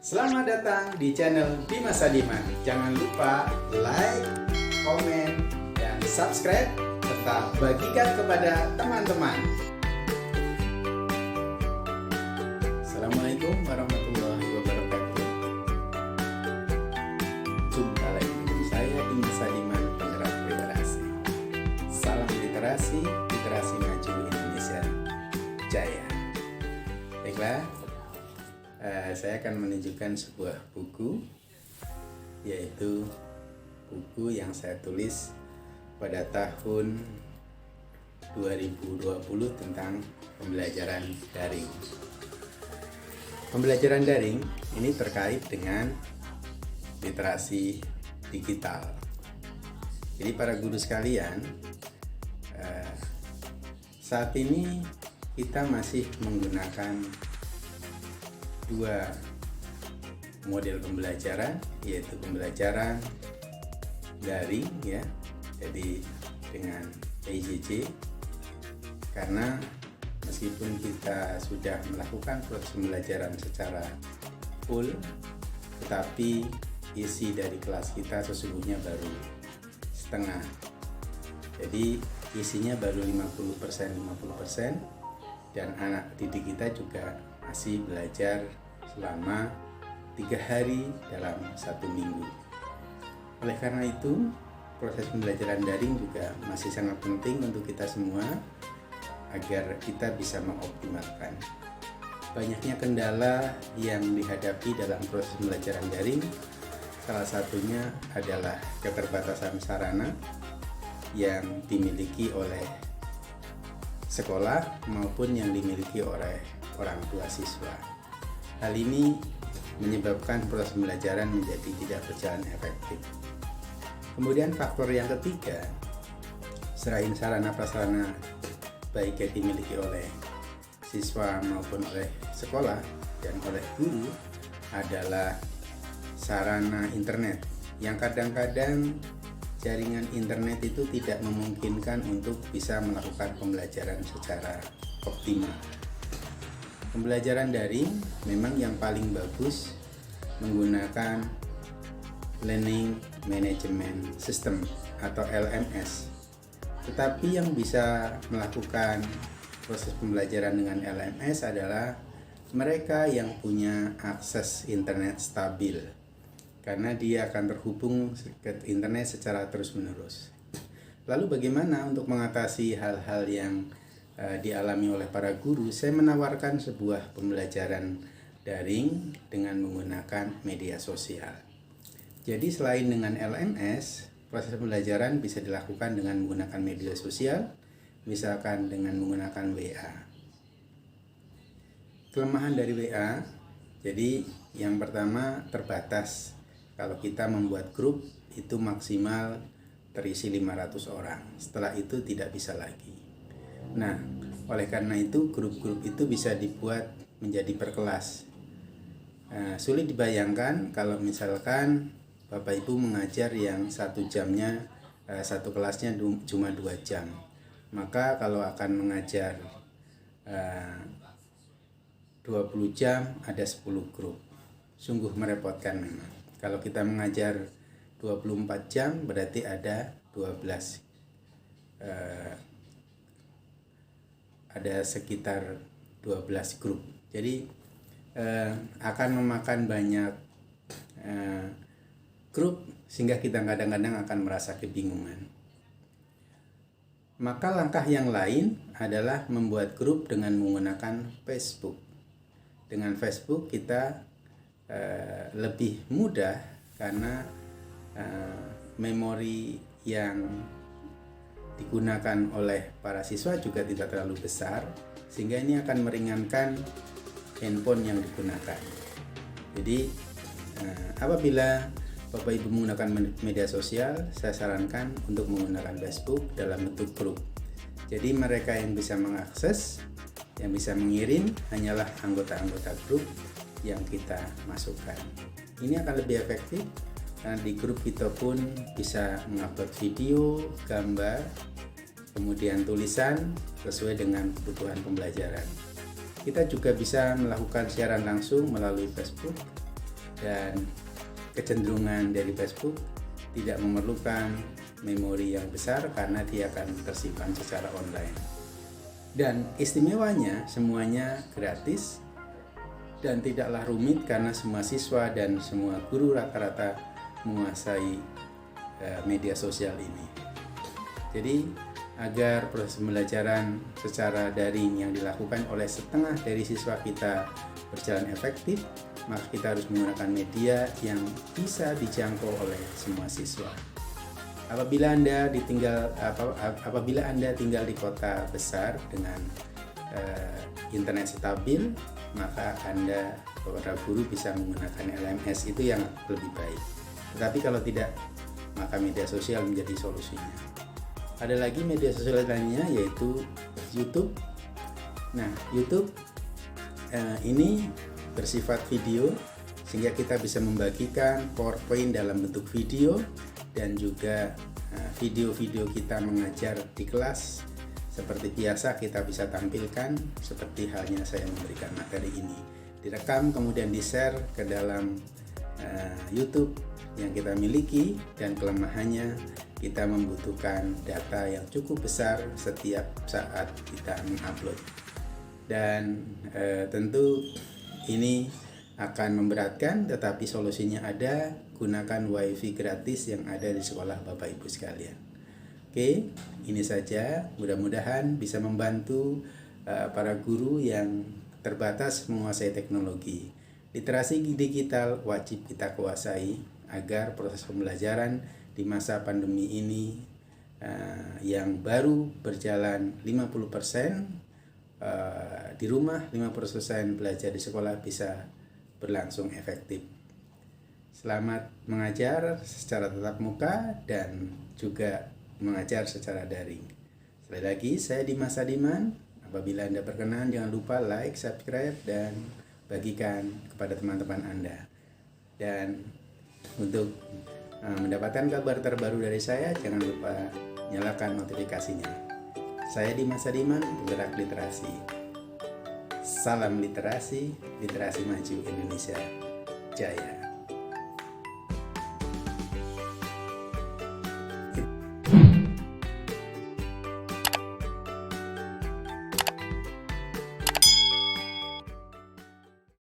Selamat datang di channel Dimas Sadiman. Jangan lupa like, komen, dan subscribe serta bagikan kepada teman-teman. Assalamualaikum warahmatullahi wabarakatuh. Jumpa lagi dengan saya Dimas Sadiman, penggerak literasi. Salam literasi, literasi maju Indonesia Jaya. Baiklah, saya akan menunjukkan sebuah buku, yaitu buku yang saya tulis pada tahun 2020 tentang pembelajaran daring. Pembelajaran daring ini terkait dengan literasi digital. Jadi para guru sekalian, saat ini kita masih menggunakan dua model pembelajaran, yaitu pembelajaran daring ya, jadi dengan PJJ, karena meskipun kita sudah melakukan proses pembelajaran secara full, tetapi isi dari kelas kita sesungguhnya baru setengah. Jadi isinya baru 50%, dan anak didik kita juga masih belajar selama 3 hari dalam 1 minggu. Oleh karena itu, proses pembelajaran daring juga masih sangat penting untuk kita semua agar kita bisa mengoptimalkan. Banyaknya kendala yang dihadapi dalam proses pembelajaran daring, salah satunya adalah keterbatasan sarana yang dimiliki oleh sekolah maupun yang dimiliki oleh orang tua siswa. Hal ini menyebabkan proses pembelajaran menjadi tidak berjalan efektif. Kemudian faktor yang ketiga, selain sarana prasarana baik yang dimiliki oleh siswa maupun oleh sekolah dan oleh guru, adalah sarana internet yang kadang-kadang jaringan internet itu tidak memungkinkan untuk bisa melakukan pembelajaran secara optimal. Pembelajaran daring memang yang paling bagus menggunakan Learning Management System atau LMS. Tetapi yang bisa melakukan proses pembelajaran dengan LMS adalah mereka yang punya akses internet stabil, karena dia akan terhubung ke internet secara terus-menerus. Lalu bagaimana untuk mengatasi hal-hal yang dialami oleh para guru? Saya menawarkan sebuah pembelajaran daring dengan menggunakan media sosial. Jadi selain dengan LMS, proses pembelajaran bisa dilakukan dengan menggunakan media sosial, misalkan dengan menggunakan WA. Kelemahan dari WA, jadi yang pertama terbatas. Kalau kita membuat grup itu maksimal terisi 500 orang. Setelah itu tidak bisa lagi. Nah, oleh karena itu grup-grup itu bisa dibuat menjadi per kelas. Sulit dibayangkan kalau misalkan Bapak Ibu mengajar yang 1 jamnya, 1 kelasnya cuma 2 jam. Maka kalau akan mengajar 20 jam ada 10 grup. Sungguh merepotkan memang. Kalau kita mengajar 24 jam berarti ada 12, ada sekitar 12 grup. Jadi akan memakan banyak grup sehingga kita kadang-kadang akan merasa kebingungan. Maka langkah yang lain adalah membuat grup dengan menggunakan Facebook. Dengan Facebook kita lebih mudah karena memori yang digunakan oleh para siswa juga tidak terlalu besar, sehingga ini akan meringankan handphone yang digunakan. Jadi apabila Bapak Ibu menggunakan media sosial, saya sarankan untuk menggunakan Facebook dalam bentuk grup. Jadi mereka yang bisa mengakses, yang bisa mengirim hanyalah anggota-anggota grup yang kita masukkan. Ini akan lebih efektif karena di grup kita pun bisa mengupload video, gambar, kemudian tulisan sesuai dengan kebutuhan pembelajaran. Kita juga bisa melakukan siaran langsung melalui Facebook dan kecenderungan dari Facebook tidak memerlukan memori yang besar karena dia akan tersimpan secara online. Dan istimewanya semuanya gratis dan tidaklah rumit karena semua siswa dan semua guru rata-rata menguasai media sosial ini. Jadi agar proses pembelajaran secara daring yang dilakukan oleh setengah dari siswa kita berjalan efektif, maka kita harus menggunakan media yang bisa dijangkau oleh semua siswa. Apabila Anda tinggal di kota besar dengan internet stabil, maka Anda, para guru, bisa menggunakan LMS, itu yang lebih baik. Tetapi kalau tidak, maka media sosial menjadi solusinya. Ada lagi media sosial lainnya, yaitu YouTube. Nah, YouTube ini bersifat video, sehingga kita bisa membagikan PowerPoint dalam bentuk video, dan juga video-video kita mengajar di kelas seperti biasa kita bisa tampilkan, seperti halnya saya memberikan materi ini. Direkam kemudian di-share ke dalam YouTube yang kita miliki, dan kelemahannya kita membutuhkan data yang cukup besar setiap saat kita mengupload. Dan tentu ini akan memberatkan, tetapi solusinya ada. Gunakan WiFi gratis yang ada di sekolah Bapak Ibu sekalian. Oke, ini saja. Mudah-mudahan bisa membantu para guru yang terbatas menguasai teknologi. Literasi digital wajib kita kuasai agar proses pembelajaran di masa pandemi ini yang baru berjalan 50% di rumah, 50% belajar di sekolah bisa berlangsung efektif. Selamat mengajar secara tatap muka dan juga mengajar secara daring. Sekali lagi, saya Dimas Sadiman. Apabila Anda berkenan, jangan lupa like, subscribe, dan bagikan kepada teman-teman Anda. Dan untuk mendapatkan kabar terbaru dari saya, jangan lupa nyalakan notifikasinya. Saya Dimas Sadiman, penggerak literasi. Salam literasi, literasi maju Indonesia Jaya.